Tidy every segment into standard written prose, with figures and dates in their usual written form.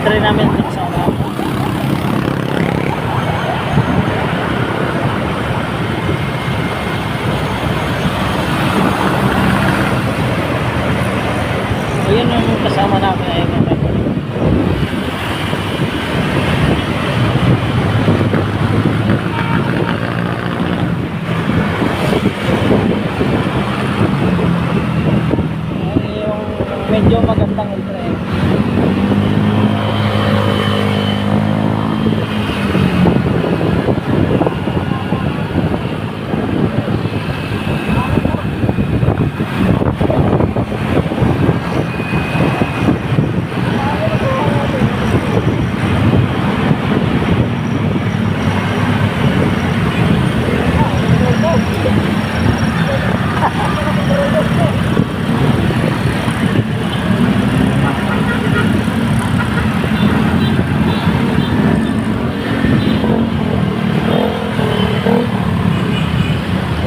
entry namin sa ano. Ayun yung kasama namin ay yung medyo magandang entry.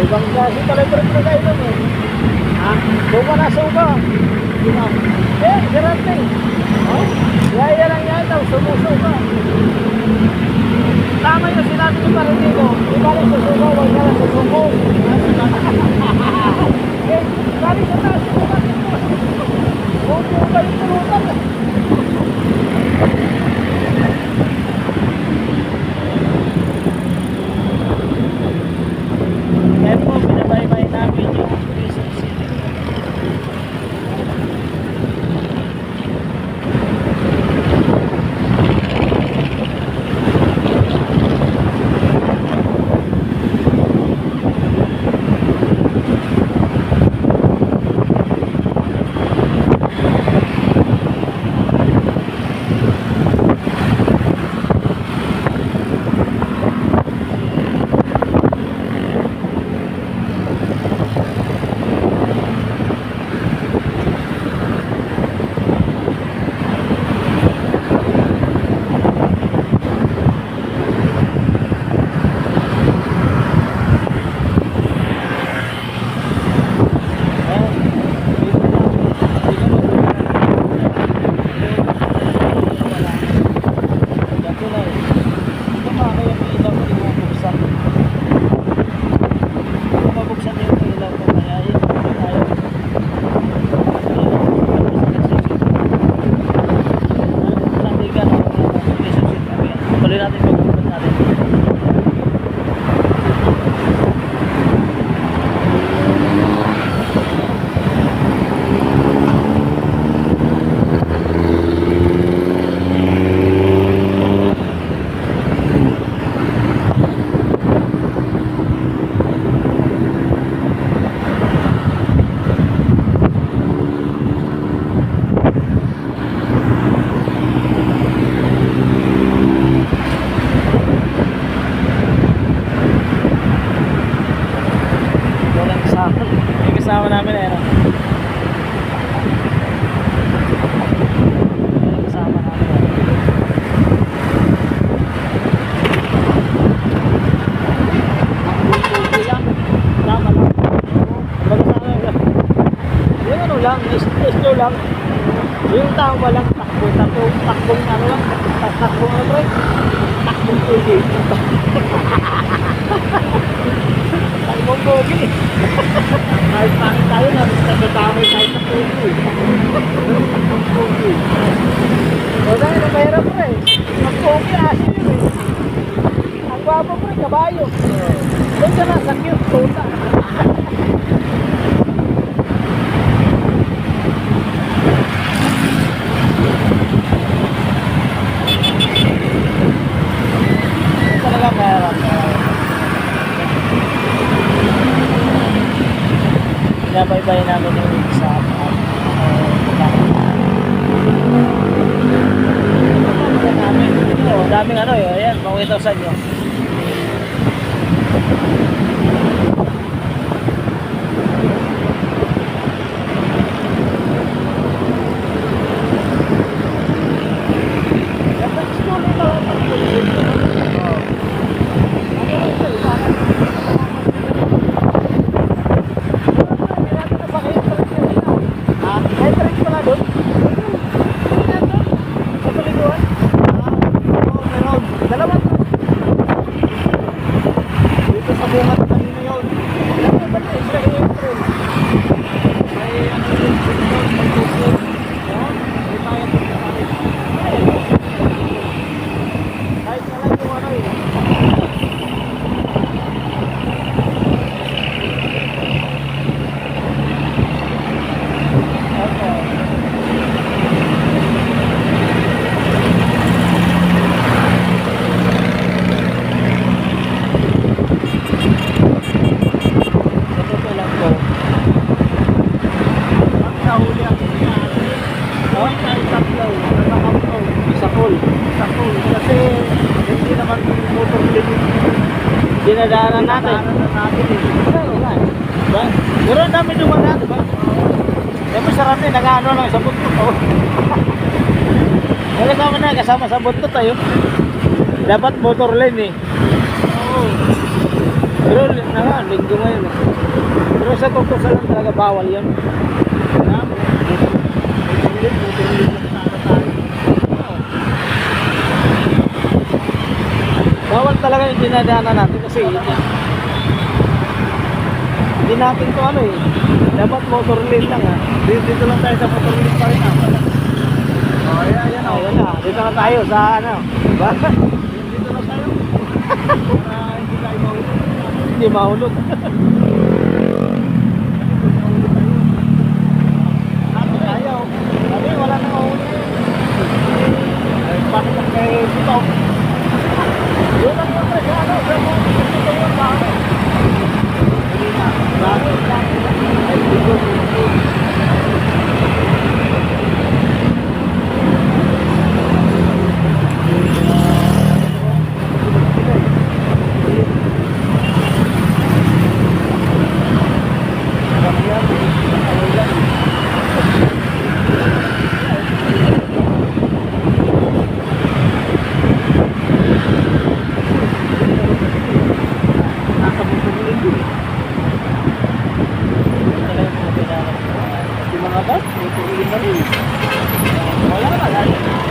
Ibang klase pala ito rin pinagailan eh. Ha? Suka na suka. Eh, garante. Oh? Yaya lang yan daw, sumusuka. Tama yung sinabi ni Paritigo. Di bali sa suka, huwag na lang sa suko. Eh, bali sa taas suka nito. Suko ba yung tulutan? Kaya po, binabaybay namin yung Quezon City. Yung kasama namin eh, no? Yung kasama namin eh. Ang lang, tama lang. Magkasama lang. Yung ano lang, slow lang. Yung tama lang, takbong ano lang. Takbong ano bro? Takbong pogi. Takbong pogi. Kahit pangit tayo na, nagtatamay tayo sa pogi. Takbong pogi. O dahil na mahirap bro eh. Ang pogi, asin yun eh. Ang guwapo bro, kabayo. Doon ka na, sa cute, tuta. Talaga mahirap. Binabaybay namin yung isa. Daming ano yun, ayan, makikita sa inyo. May trek pala doon. Sa paliguan. dinadaanan natin. Wala eh. Diba? Pero ang dami dumaan, diba? Kaya masarap eh, nag-ano lang sa buntot. Wala naman na, kasama sa buntot tayo. Dapat motor lane eh. Pero linggo ngayon eh. Pero sa tutusan lang talaga bawal yun. Bawal talaga yung dinadaanan natin kasi hindi natin to ano eh. Dapat motor lane lang ah. Dito lang tayo sa motor lane pa rin ah. Oh, ayan oh. Ayun na, dito na tayo sa ano. Diba? Dito lang tayo. Para hindi tayo mahulog. Hindi mahulog. Ako tayo. Sabi, wala nang mahulog. Ay, bakit ang kay dito? Yun lang yung presyo, ano? Dito yung bago. Hindi na. Bakit? Ay, dito.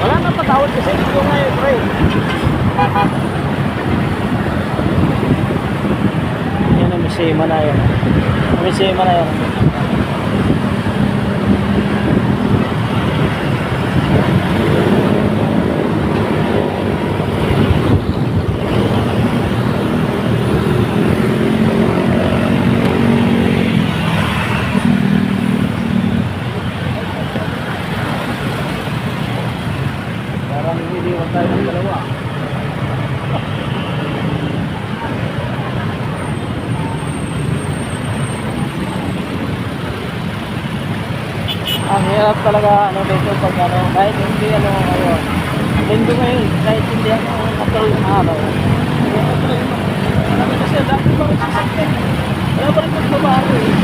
Wala na patawad kasi ito ngayon, pre. Yan ang misema na yan. Misema na yan. Parang iniwan tayo ng dalawa. Ang hirap talaga ano dito pag ano, kahit hindi ano ngayon. Linggo ngayon, kahit hindi ano katulong araw. Marami kasi dati pa rin sasakyan. Wala pa rin magbabago eh.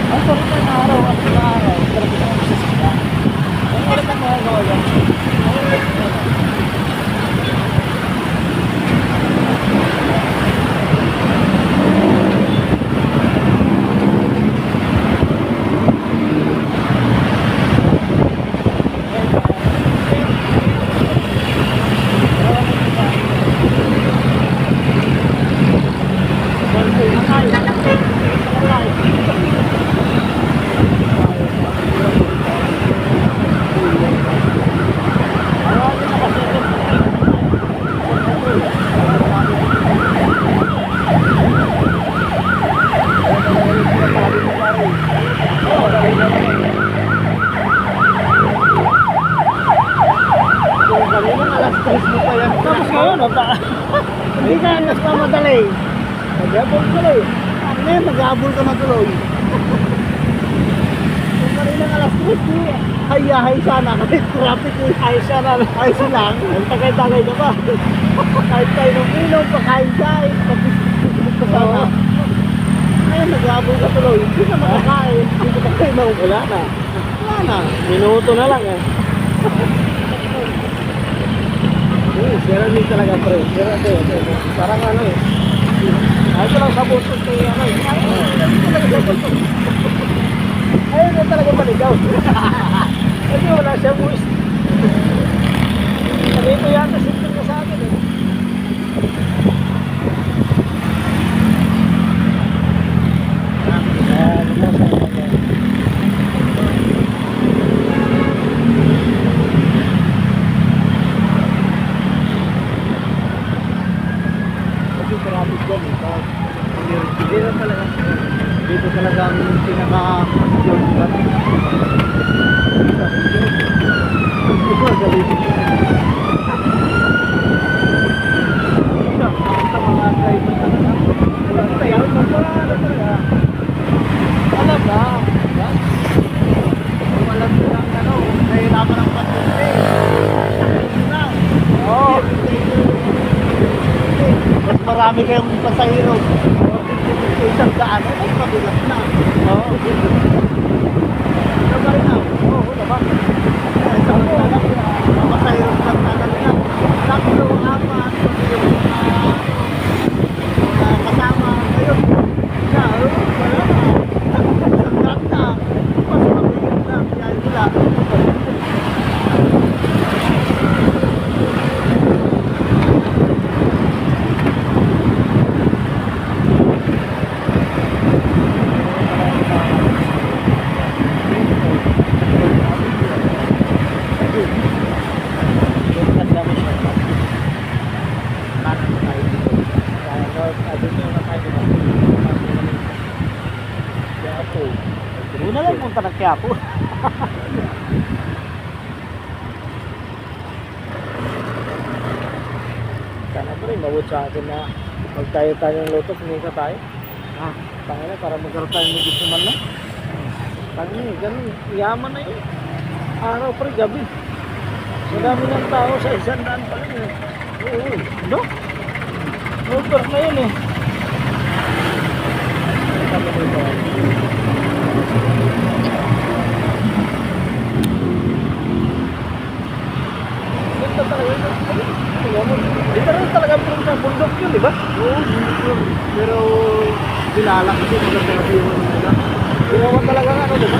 Ang sarap na araw at na araw, sarap na ang sasakyan. Ang hirap na mga gawa yan. Tapos ngayon, Hindi ka nagmamadali. Mag-abol ka tuloy. Ano yan, mag-abol ka na tuloy. Kung kanina alas 3, hayahay sana kasi traffic eh. ay siya na. Ay silang, ang tagay-tagay na ba? Kahit tayo ng inom, pakain-kain, kasama. Ngayon, mag-abol ka tuloy. Hindi na makakain. Hindi ka kayo wala na. Wala na. Minuto na lang eh. Sira din talaga pre. Sira din. Parang ano eh. Ay, ito lang sa boses ko ano eh. Ayun na talaga maligaw. Kasi wala siya buwis. Sabi ko yan, nasintin niya sa akin eh. Dito talaga. Dito talaga ang pinaka-shortcut. Ito, galing. Sa mga driver talaga. Walang tayo. Talaga. Alam na. Walang lang ano. Nahirapan ang patuloy. Oo. marami kayong pasahero. O, 50-50 isang daan. Ay, mabigat na. Oo. Ano ba rin na? Oo, diba? Isang daan lang. Mga pasahero sa daan lang. Tatlo, apat, yung kasama. Ayun. Siya, wala na. Isang daan na. Mas mabigat na. Kaya nila. Una lang punta ng Quiapo. Sana pa rin, mabot sa atin na magtayo-tayo ng loto, kumita tayo. Tangin na, para magkaroon tayo ng gusto man lang. Tangin eh, ganun, yaman na yun. Araw pa rin, gabi. Sa dami ng tao sa 100 pa rin eh. Oo, no? Motor na yun eh. Sabi ko ito. Ganda talaga yun. Dito rin talaga bundok yun, di ba? Oo, yun. Pero kilala kasi maganda kasi yung nila. Ginawa talaga nga, ano, di ba?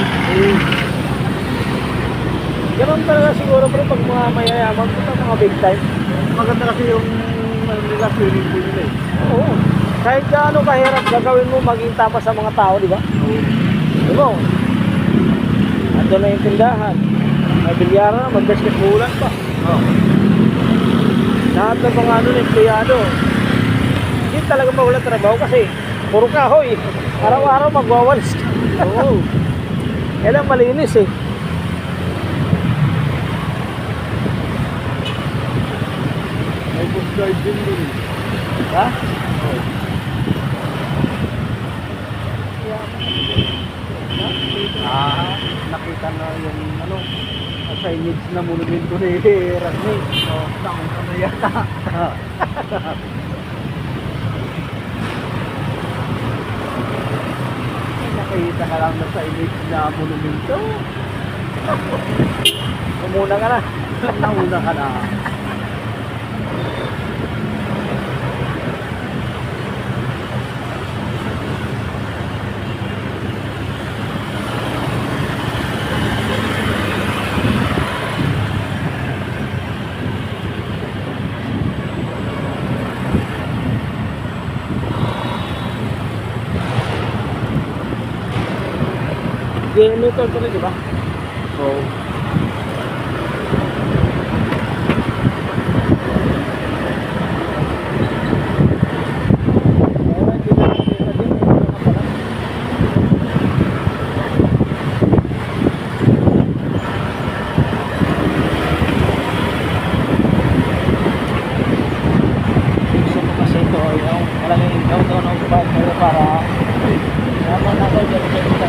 Ganun talaga siguro pero pag mga mayayaman ko mga big time. Maganda kasi yung nila swimming pool nila eh. Oo. Kahit gaano kahirap gagawin mo maging tama sa mga tao, di ba? Oo. Di ba? Ando na yung tindahan. May bilyaran na, mag-basketballan pa. Oo. Lahat ng mga ano, empleyado. Hindi talaga mawala trabaho kasi puro kahoy. Araw-araw magwawalis. Oo. Kailang malinis eh. May coast guard din dun eh. Ha? Nakita na yung ano, signage na monumento ni Rasmi. Oo, tangin na yata. Nakita ka lang na signage na monumento. Umuna ka na. Nauna ka na. Generator pa rin, di ba? Oo. Gusto ko kasi ito, yung talagang ikaw daw na upad para naman ako dyan sa ito.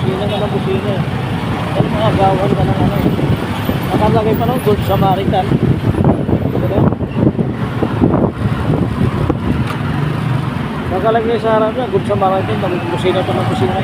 Busina ka ng busina. Ano mga gawan ka ng ano. Nakalagay pa ng Good Samaritan. Diba? Nakalagay sa harap niya, Good Samaritan, busina pa ng busina.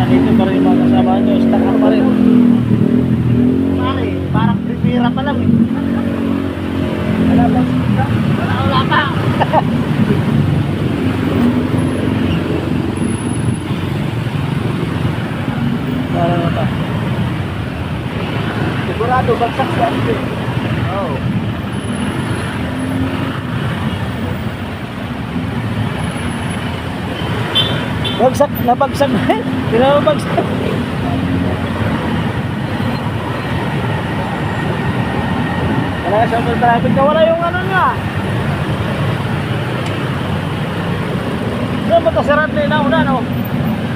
Dito pa rin yung mga kasama nyo, stuck up pa rin. Pare, parang prepira pa lang eh. Wala pa. Wala pa. Wala na pa. Sigurado, bagsak siya. Oo. Bagsak, nabagsak na eh. Hindi na mabagsak. Wala Kaya sa traffic na wala yung ano niya. Yung magkasirat na inauna, no?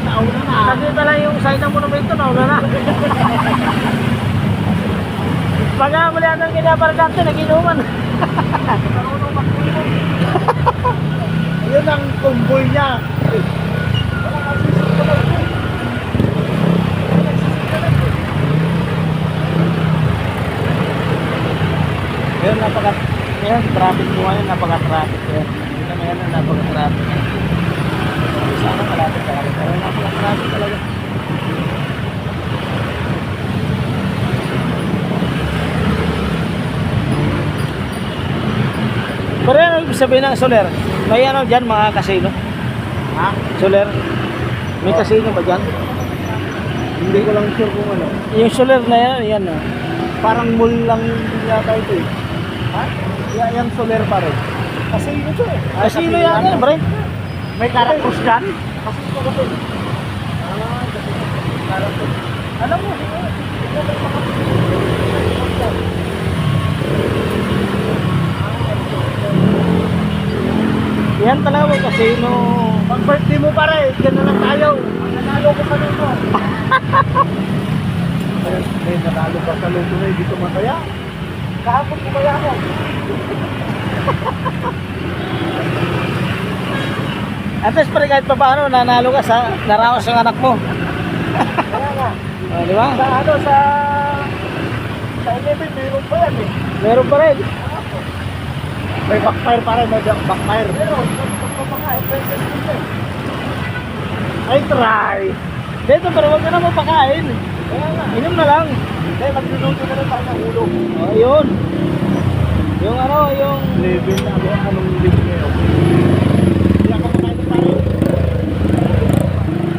Nauna na. Nakita lang yung sign ng monumento, nauna na. Pagka muli ang kinaparkante, nag-inuman. Marunong magpulong. Ayun ang kumboy niya. Wala kasi susunod ko. Ngayon, ngayon, traffic mo ngayon, napaka-traffic. Kita mo yan, napaka-traffic. Sana malapit talaga. Pero napaka-traffic talaga. Pero ano ibig sabihin ng soler? May ano dyan, mga casino? Ha? Soler? May casino ba dyan? Hindi ko lang sure kung ano. Yung soler na yan, yan o. Parang mall lang yata ito eh. Ha? Yan soler pa rin. Kasi ito eh. Casino yan yan, bre. May karakos dyan? Kasi ito kasi. Karakos. Alam mo, Yan talaga may casino. pag birthday mo pare, dyan na lang tayo. Nanalo ko sa luto. May nanalo ka sa luto na hindi tumataya. Kahapon ko kaya ako. At least pare kahit pa paano, nanalo ka sa naraos ng anak mo. Kaya nga. Di ba? Sa ano, sa 11, mayroon pa yan eh. Meron pa rin. May backfire pa rin, may backfire. Pero, magpapakain, pwede dito. Ay, try. Dito, pero huwag ka na mapakain. Kaya nga. Inom na lang. Hindi, magluluto na lang tayo ng ulo. O, yun. Yung ano, yung... Level na ako, anong level ngayon? Hindi ako makain na tayo.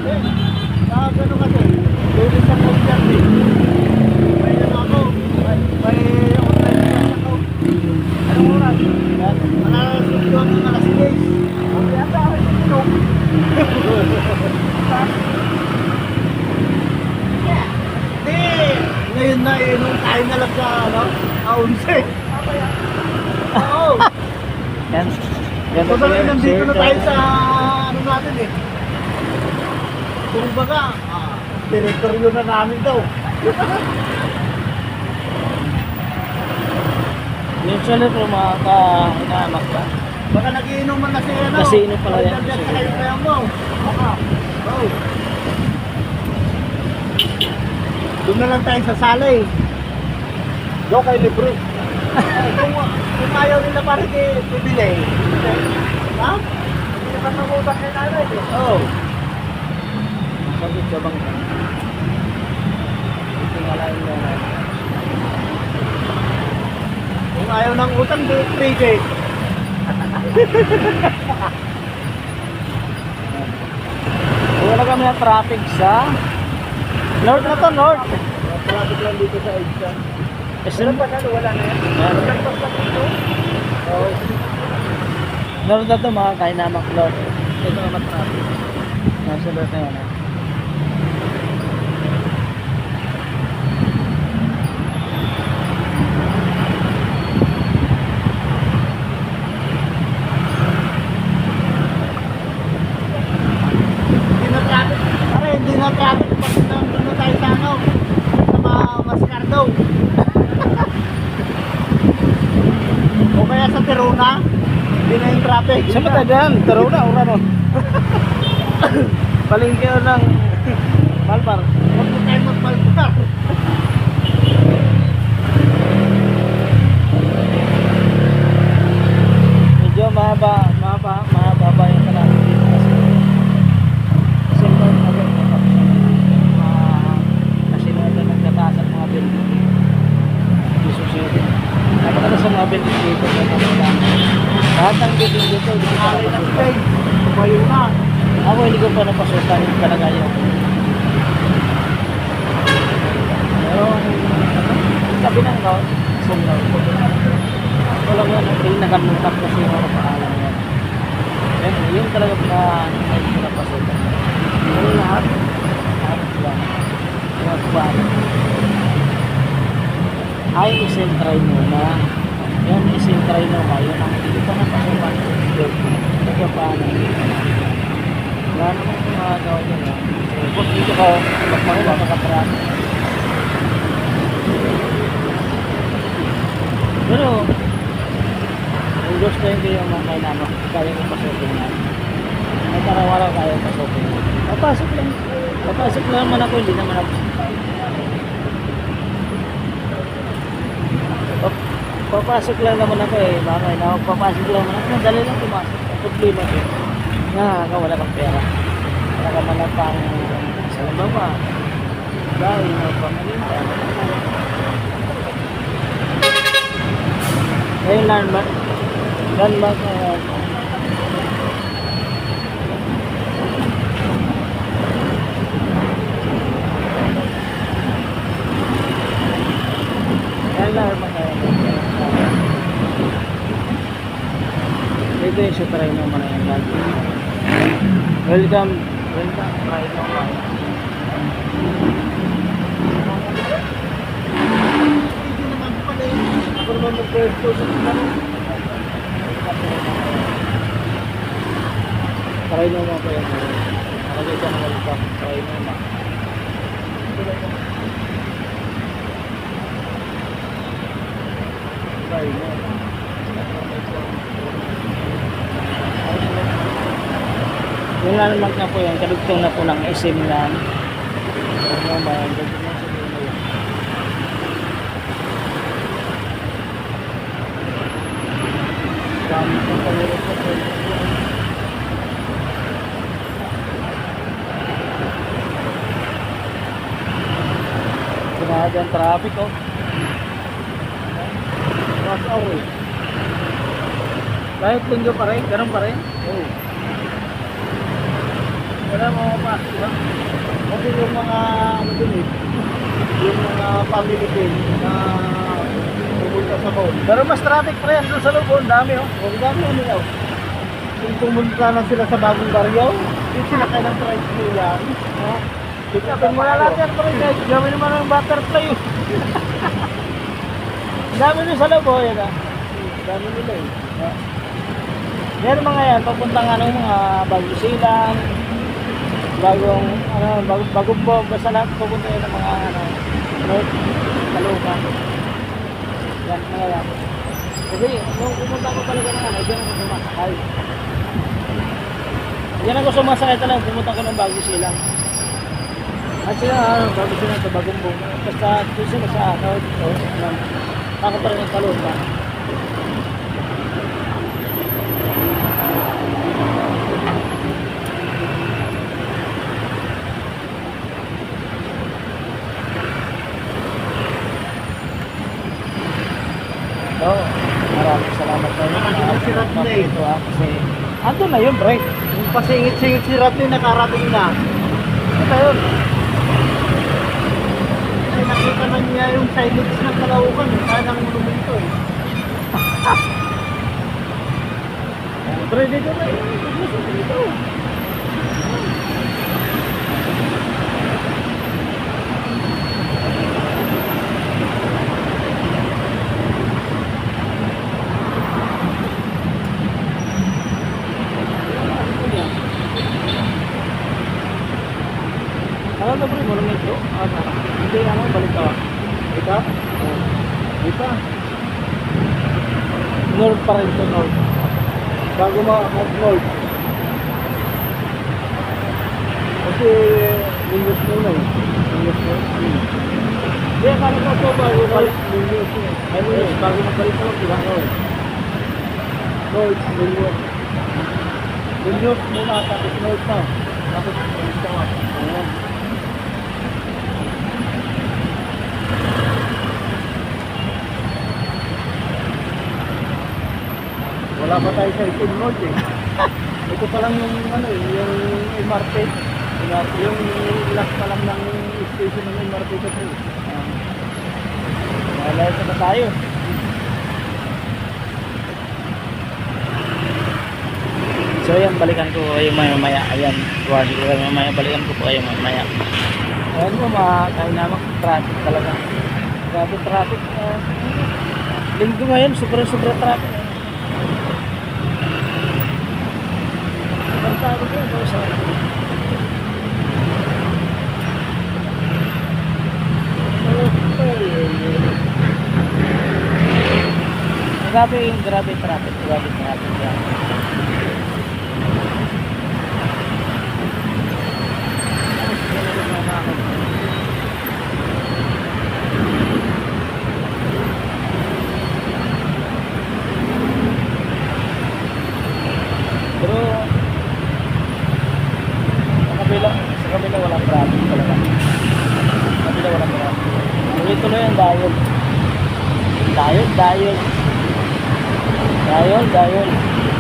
Eh, gano'n kasi, level sa concert eh. May ano ako, may online class ako. Anong oras? Alas 8 hanggang alas 10. Ang yata ako yung inom. Hindi, ngayon na nung tayo na lang sa ano, aunse. Oo. Yan. Yan So dahil nandito na tayo sa ano natin eh. Kung baga, teritoryo na namin daw. Yung soler po mga ka-inamak ka. Baka nagiinuman na si ano. Casino pala yan. Original dyan sa kayo kaya mo. Baka. Oh. Doon na lang tayo sa sala eh. Doon kay libre. Kung ayaw nila parang bibili. Ha? Hindi naman mamutang kay nanay eh. Oo. Bakit ka bang... Tingalain mo na. Kung ayaw ng utang, do 3K. Wala kami ng traffic sa... North na to, North. Traffic lang dito sa EDSA. Wala pa na, wala na yan. Nagpas lang dito. Oo. North na to, mga kainamak North. Ito naman traffic. Nasa North na yan. Hindi na traffic. Pare, hindi na traffic. Pag nandun na tayo sa ano, sa mga Mascardo. O kaya sa Terona, hindi na yung traffic. Saan ba tayo dyan? Taro na, ura no. Palingke o ng Malpar. Huwag na tayo magpalpar. Medyo mahaba yung traffic dito kasi North na to. Kasi North na nagkatasan mga building. Quezon City. Nakakala sa mga building dito sa Manila. Lahat ng building dito, hindi ko pa Alay na napasukan. sila. Tumayo na. Ako hindi ko pa napasukan yung kalagayan. Pero, sabi ng North, North. Wala ko yan, pinakamutak ko siya ako paalam yan. Yun talaga pinapasukan. Pero lahat lang. Lahat ba? Ay, isentry muna. Yan, isintry na ba? Yun ang hindi pa napasukan. Ito pa paano. Wala namang gumagawa dyan. Tapos dito ko, magpakula makatrap. Pero, kung gusto hindi yung mga kailangan, kaya ko pasukin na. At araw-araw kaya ko pasukin. Papasok lang. Papasok lang naman ako, hindi naman ako. Papasok lang naman ako eh. Bakit na papasok lang naman ako. Dali lang pumasok. Problema ko. Nakakawala kang pera. Wala ka man lang pang sa lababa. Dahil na pamalinta. Ngayon landmark. Landmark na yan. Landmark na yan. Ito yung try naman na yan lagi. Welcome. Welcome. Try naman. Ako naman mag-pwesto sa tanong. Try naman pa yan. Nakalagay ka ng welcome. Try naman. Try naman. Yung landmark na po yan, kadugtong na po ng SM na ano ba yan, dami pong pamilya po po. Sinahad yung traffic oh. Rush hour eh. Kahit linggo pa rin, ganun pa rin. Oo. Wala mga pasok ha. Kasi yung mga ano din eh, yung mga family din na pumunta sa boat. Pero mas traffic pa rin doon sa loob, dami oh. O dami ano nila oh. Kung pumunta na sila sa bagong baryo, yung sinakay ng tricycle yan. Ikapin mo na lahat yan pa rin guys. Dami naman ng butterfly oh. Dami nyo sa loob oh, yan ah. Dami nila eh. Yan mga yan, papuntang ano, mga bagong silang, bagong po, basta lahat pupunta yun ng mga ano, North, Caloocan. Yan, mga yan. Kasi, nung pumunta ko talaga ng ano, dyan ako sumasakay. Dyan ako sumasakay talaga, pumunta ko ng bagong silang. At sila, bagong silang sa bagong buong. Basta, doon sila sa North, ako pa rin ng Caloocan. So, maraming salamat sa inyo. Si Rat na eh. Ito kasi ando na yun, pre. Yung pasingit-singit si Rat na nakarating na. Ito yun. Kasi nakita na niya yung silence ng Caloocan. Kaya nang monumento eh. Pre, dito na yun. Dito. Ano na pre, monumento? Hindi ano, balik ka. Ito? Ito. North pa rin ito, north. Bago mag-north. Kasi Lingos muna eh. Lingos muna. Hindi, akala ko ito bago balik Lingos eh. Ay Lingos, bago magbalik ko, diba? North, Lingos. Lingos muna, tapos north na. Tapos Lingos ka nga. Ayan. Wala pa tayo sa Itin North eh. Ito pa lang yung ano eh, yung MRT. Yung last pa lang ng station ng MRT ko eh. Wala sa tayo. So yan, balikan ko kayo maya. Ayan, buwagi ko kayo maya. Balikan ko po kayo maya. Ayan po, tayo naman traffic talaga. Grabe traffic. Linggo ngayon, sobra-sobra traffic. Bantado ko yun, sa grabe traffic, yan. Pero sa kabila walang traffic talaga. Sa kabila walang traffic. Tuloy-tuloy ang dayon. Dayon.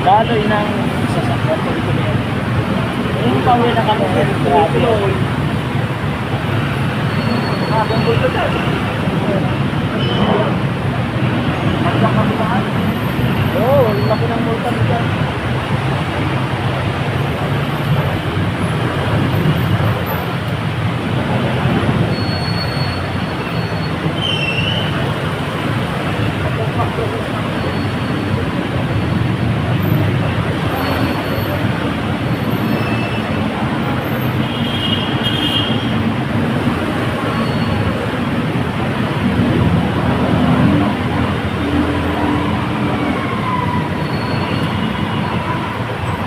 Daloy ng sasakyan. Tuloy-tuloy. Yung pauwi na kami. Grabe. Kung gusto dyan. Maglang kami lahat. Oo, laki ng multa dyan.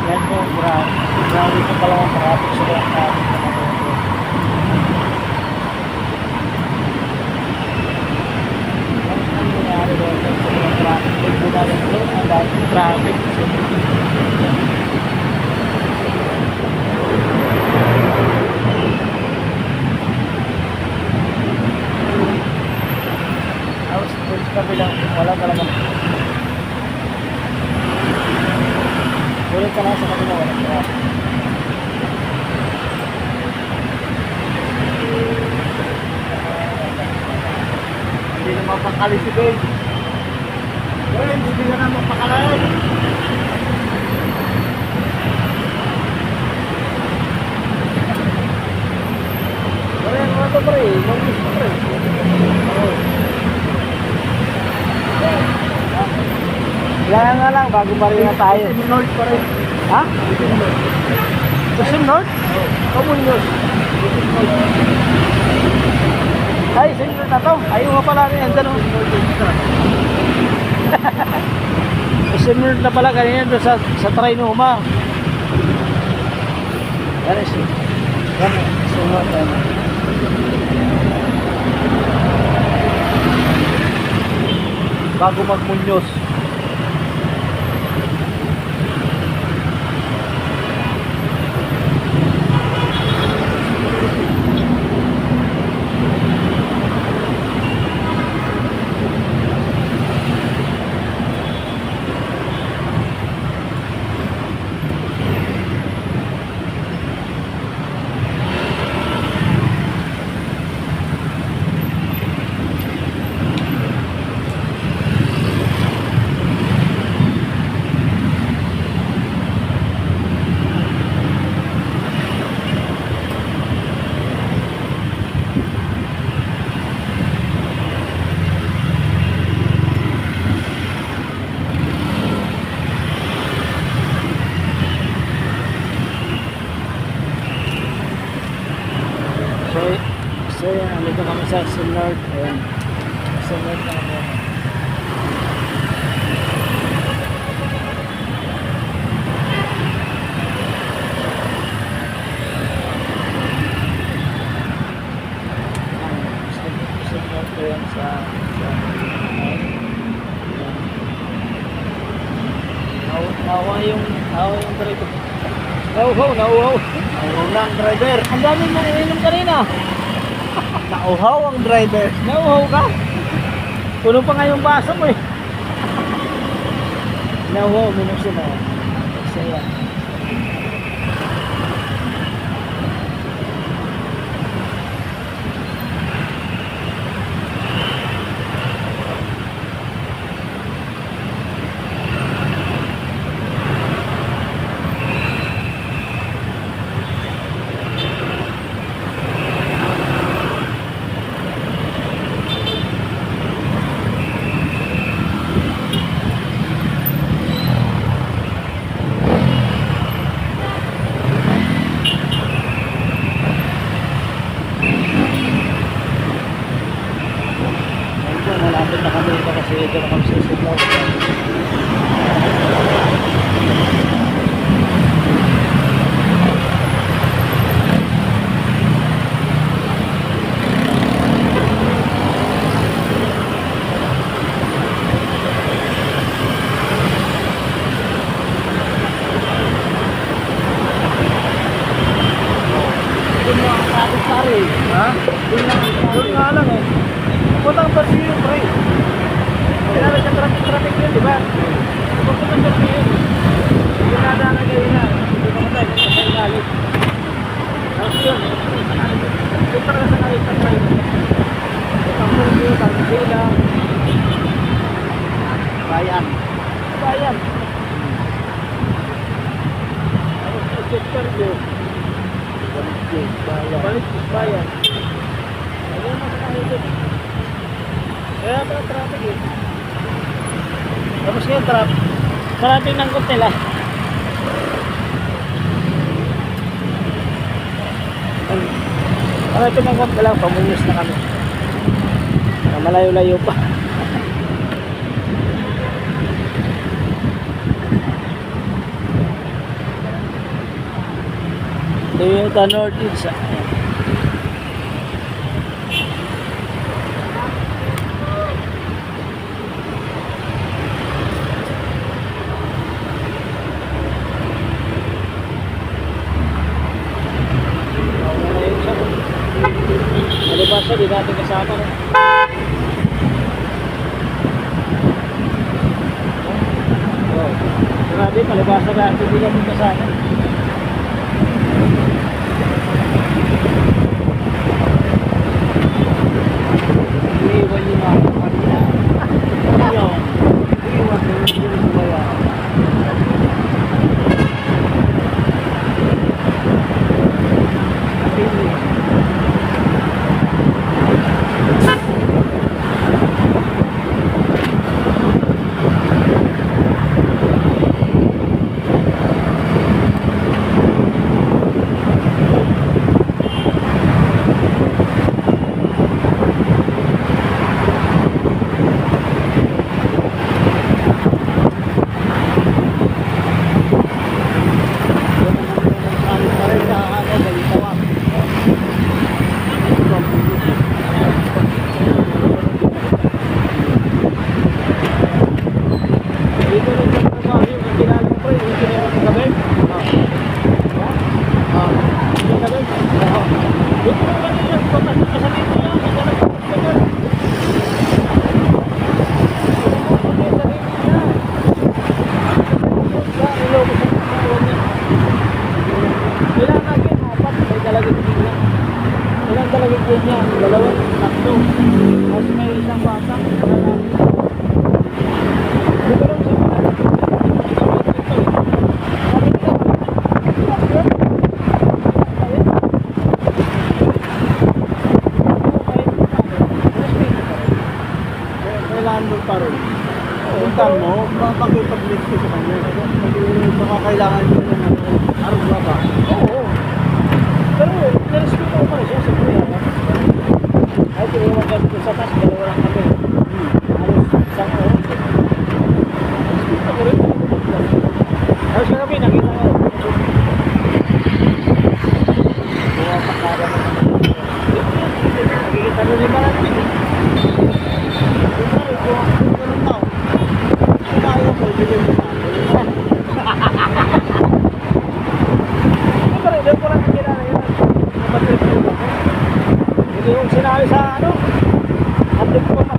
Yan po, grabe po pala ang traffic sa mga traffic. Ang nangyari doon sa mga traffic, ang daming traffic. Tapos doon sa kabilang, wala talaga. Ulit ka lang sa kanila, walang traffic. Hindi na mapakali si Ben. Ben, hindi ka na mapakali. Pre, ano ito pre? Longis pa pre. Kaya nga lang, bago pa rin na tayo. North pa rin. Ha? Quezon North? Oo. Comunyos. Ay, sinunod na to. Ayaw nga pala rin. Andyan o. Sinunod na pala kanina doon sa Trinoma. Yan is. Yan. Sinunod na. Bago magmunyos. So yan, nandito kami sa Sunard. Ayan. Sunard na ako. Sunard ko yan sa nawa yung driver. Nauhaw na ang driver. Ang daming naiinom kanina. Nauhaw ang driver. Nauhaw ka? Puno pa nga yung baso mo eh. Nauhaw, minum sila. Saya. malapit na kami dito kasi ito na kami sa Signal. Doon mo ang sari-sari. Ha? Doon nga lang eh. Punta ang Barrio, pre. Kailangan siya traffic yun, di ba? Kung pumunta siya yun, hindi nadaanan kayo na. Hindi ka matay, kasi kayo galit. Tapos yun, punta ka sa galit sa drive. Ang Munggo, Tangkila, Bayan. Bayan. Tapos Chester yun. Balik Bayan. Ayun na sa kayo dun. Kaya ito ang traffic eh. Tapos ngayon traffic ng Contela. Traffic ng Contela, pamunyos na kami. Malayo-layo pa. Toyota Northeast. Malibasa, di natin kasama na. Oh, grabe, palibasa natin, di natin kasama. Iiwan yung mga kanina. Iiwan. Iiwan yung mga niya, dalawa, tatlo. Tapos may isang bata. Dito lang siya. Kailangan mo pa rin. Puntan mo, makakipag-list ko sa kanya. Baka kailangan mo ng arugla ba? Oo. Pero, nirespeto ko pa rin siya sa kuya. Ay, tiniwan kami ko sa taas, dalawa lang kami. Halos isang oras. Nirespeto ko rin. Halos na kami, nakita ko. Bumatakara mo. Nakikita rin ba natin? Hindi yung sinabi sa ano, update ko mas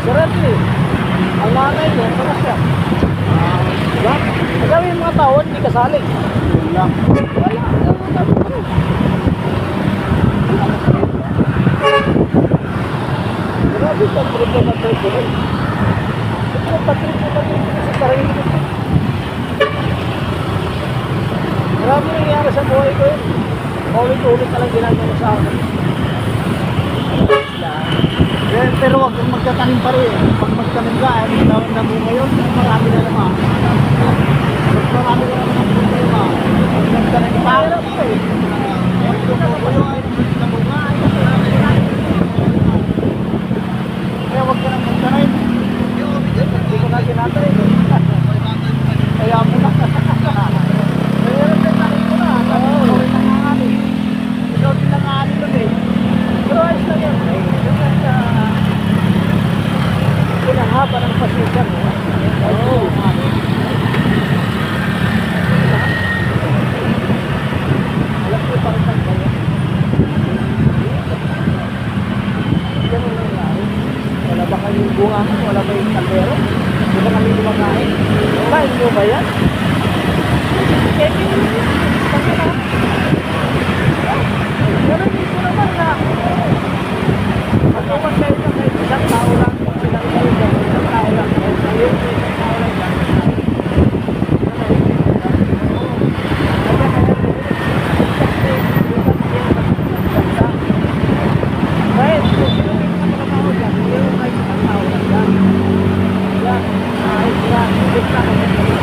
Sarap eh. Ang nanay niya, saka siya. Diba? Magawa yung mga tao, hindi kasali. Yun lang. Wala. Grabe ka, trip na mag-trip ko rin. Ito, patrip na mag-trip ko sa sarili ko. Marami nangyari sa buhay ko yun. Ulit-ulit na lang ginagawa sa akin. Pero wag kang magtatanim pa rin. Pag magtanim ka, ay tawag na mo ngayon, marami na naman. Mas marami na naman ang problema. Pag nagtanim pa, Mahirap pa eh. yung tumutuyo ay na mo nga, ay marami na naman. Kaya wag ka nang magtanim. Hindi ko na tinatanim eh. Kaya mo na. Mahirap na tanim ko na. Sabi ko rin nanganganin. Ikaw din lang aanin nun eh. Pero ayos lang yun. Eh, yun sa pinahaba ng pasensya mo. Oo. Alam ko parang tanggal yan. Ganun lang nangyari. Wala ba kayong bunga? Wala ba yung kaldero? Di ba kami lumakain? Kain nyo ba yan? Kevin, kasi na. Pero dito naman na. Pag-iwan kayo na kahit isang tao lang. Ilang kayo dyan, isang tao lang. Kahit kayo, isang tao lang dyan. Kahit kung sino yung mga tao dyan, hindi yung kahit isang tao lang dyan. Yan, ayos yan. Ibig na kami.